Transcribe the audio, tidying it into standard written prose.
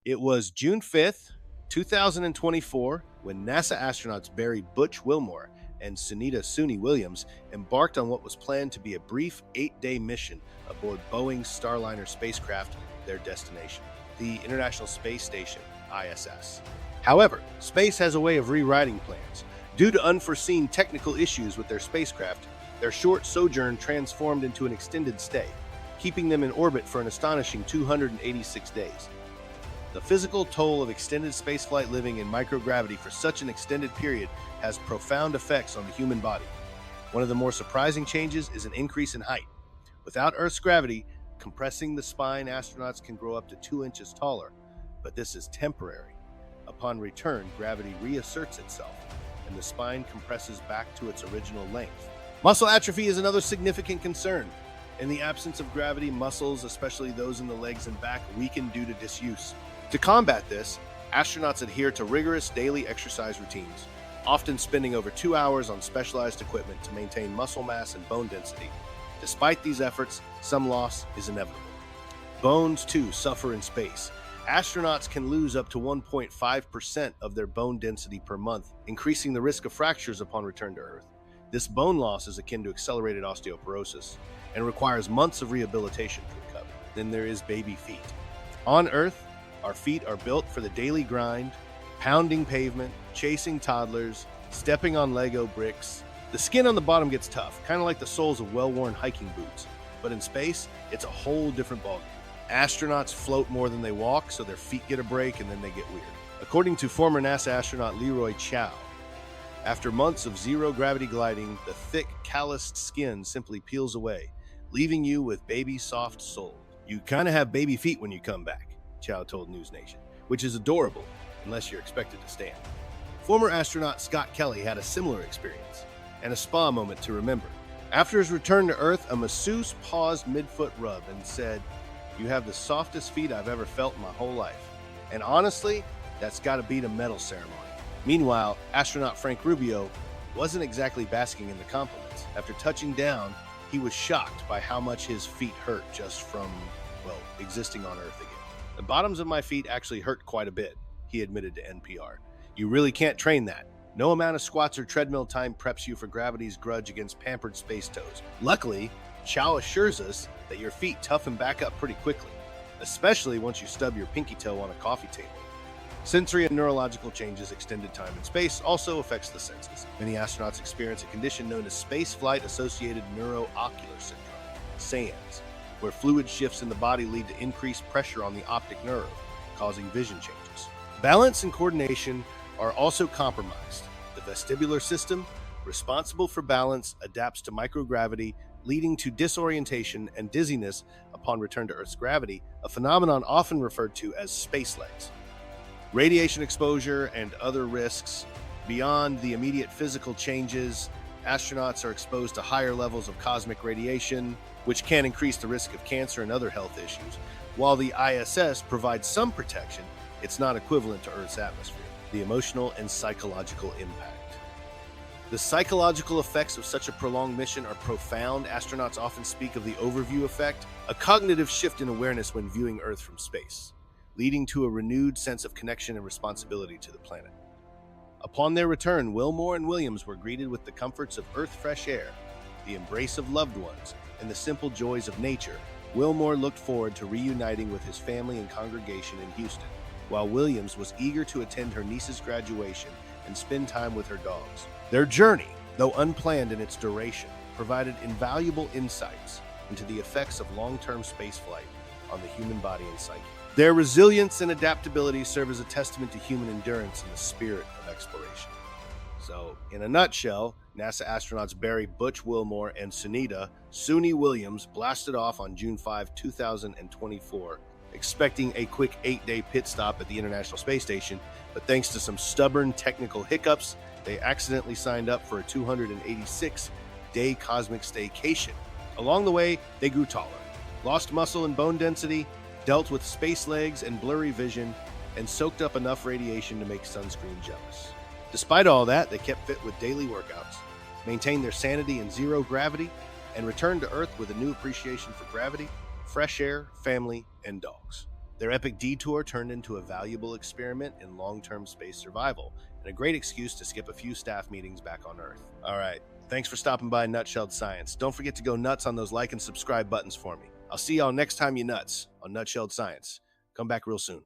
It was June 5th, 2024, when NASA astronauts Barry Butch Wilmore and Suni Williams embarked on what was planned to be a brief 8-day mission aboard Boeing's Starliner spacecraft, their destination, the International Space Station, ISS. However, space has a way of rewriting plans. Due to unforeseen technical issues with their spacecraft, their short sojourn transformed into an extended stay, keeping them in orbit for an astonishing 286 days. The physical toll of extended spaceflight living in microgravity for such an extended period has profound effects on the human body. One of the more surprising changes is an increase in height. Without Earth's gravity, compressing the spine, astronauts can grow up to 2 inches taller, but this is temporary. Upon return, gravity reasserts itself, and the spine compresses back to its original length. Muscle atrophy is another significant concern. In the absence of gravity, muscles, especially those in the legs and back, weaken due to disuse. To combat this, astronauts adhere to rigorous daily exercise routines, often spending over 2 hours on specialized equipment to maintain muscle mass and bone density. Despite these efforts, some loss is inevitable. Bones, too, suffer in space. Astronauts can lose up to 1.5% of their bone density per month, increasing the risk of fractures upon return to Earth. This bone loss is akin to accelerated osteoporosis and requires months of rehabilitation to recover. Then there is baby feet. On Earth, our feet are built for the daily grind, pounding pavement, chasing toddlers, stepping on Lego bricks. The skin on the bottom gets tough, kind of like the soles of well-worn hiking boots. But in space, it's a whole different ballgame. Astronauts float more than they walk, so their feet get a break and then they get weird. According to former NASA astronaut Leroy Chow, after months of zero-gravity gliding, the thick, calloused skin simply peels away, leaving you with baby-soft soles. You kind of have baby feet when you come back, Chow told News Nation, which is adorable unless you're expected to stand. Former astronaut Scott Kelly had a similar experience and a spa moment to remember. After his return to Earth, a masseuse paused mid-foot rub and said, "You have the softest feet I've ever felt in my whole life. And honestly, that's got to beat a medal ceremony." Meanwhile, astronaut Frank Rubio wasn't exactly basking in the compliments. After touching down, he was shocked by how much his feet hurt just from, existing on Earth again. "The bottoms of my feet actually hurt quite a bit," he admitted to NPR. "You really can't train that. No amount of squats or treadmill time preps you for gravity's grudge against pampered space toes. Luckily, Chow assures us that your feet toughen back up pretty quickly, especially once you stub your pinky toe on a coffee table." Sensory and neurological changes. Extended time in space also affects the senses. Many astronauts experience a condition known as spaceflight-associated neuroocular syndrome, SANS, where fluid shifts in the body lead to increased pressure on the optic nerve, causing vision changes. Balance and coordination are also compromised. The vestibular system, responsible for balance, adapts to microgravity, leading to disorientation and dizziness upon return to Earth's gravity, a phenomenon often referred to as space legs. Radiation exposure and other risks. Beyond the immediate physical changes, astronauts are exposed to higher levels of cosmic radiation, which can increase the risk of cancer and other health issues. While the ISS provides some protection, it's not equivalent to Earth's atmosphere. The emotional and psychological impact. The psychological effects of such a prolonged mission are profound. Astronauts often speak of the overview effect, a cognitive shift in awareness when viewing Earth from space, leading to a renewed sense of connection and responsibility to the planet. Upon their return, Wilmore and Williams were greeted with the comforts of Earth fresh air, the embrace of loved ones, and the simple joys of nature. Wilmore looked forward to reuniting with his family and congregation in Houston, while Williams was eager to attend her niece's graduation and spend time with her dogs. Their journey, though unplanned in its duration, provided invaluable insights into the effects of long-term spaceflight on the human body and psyche. Their resilience and adaptability serve as a testament to human endurance and the spirit of exploration. So, in a nutshell, NASA astronauts Barry Butch Wilmore and Suni Williams blasted off on June 5, 2024, expecting a quick 8-day pit stop at the International Space Station, but thanks to some stubborn technical hiccups, they accidentally signed up for a 286-day cosmic staycation. Along the way, they grew taller, lost muscle and bone density, dealt with space legs and blurry vision, and soaked up enough radiation to make sunscreen jealous. Despite all that, they kept fit with daily workouts, maintained their sanity in zero gravity, and returned to Earth with a new appreciation for gravity, fresh air, family, and dogs. Their epic detour turned into a valuable experiment in long-term space survival, and a great excuse to skip a few staff meetings back on Earth. All right, thanks for stopping by Nutshelled Science. Don't forget to go nuts on those like and subscribe buttons for me. I'll see y'all next time you nuts on Nutshelled Science. Come back real soon.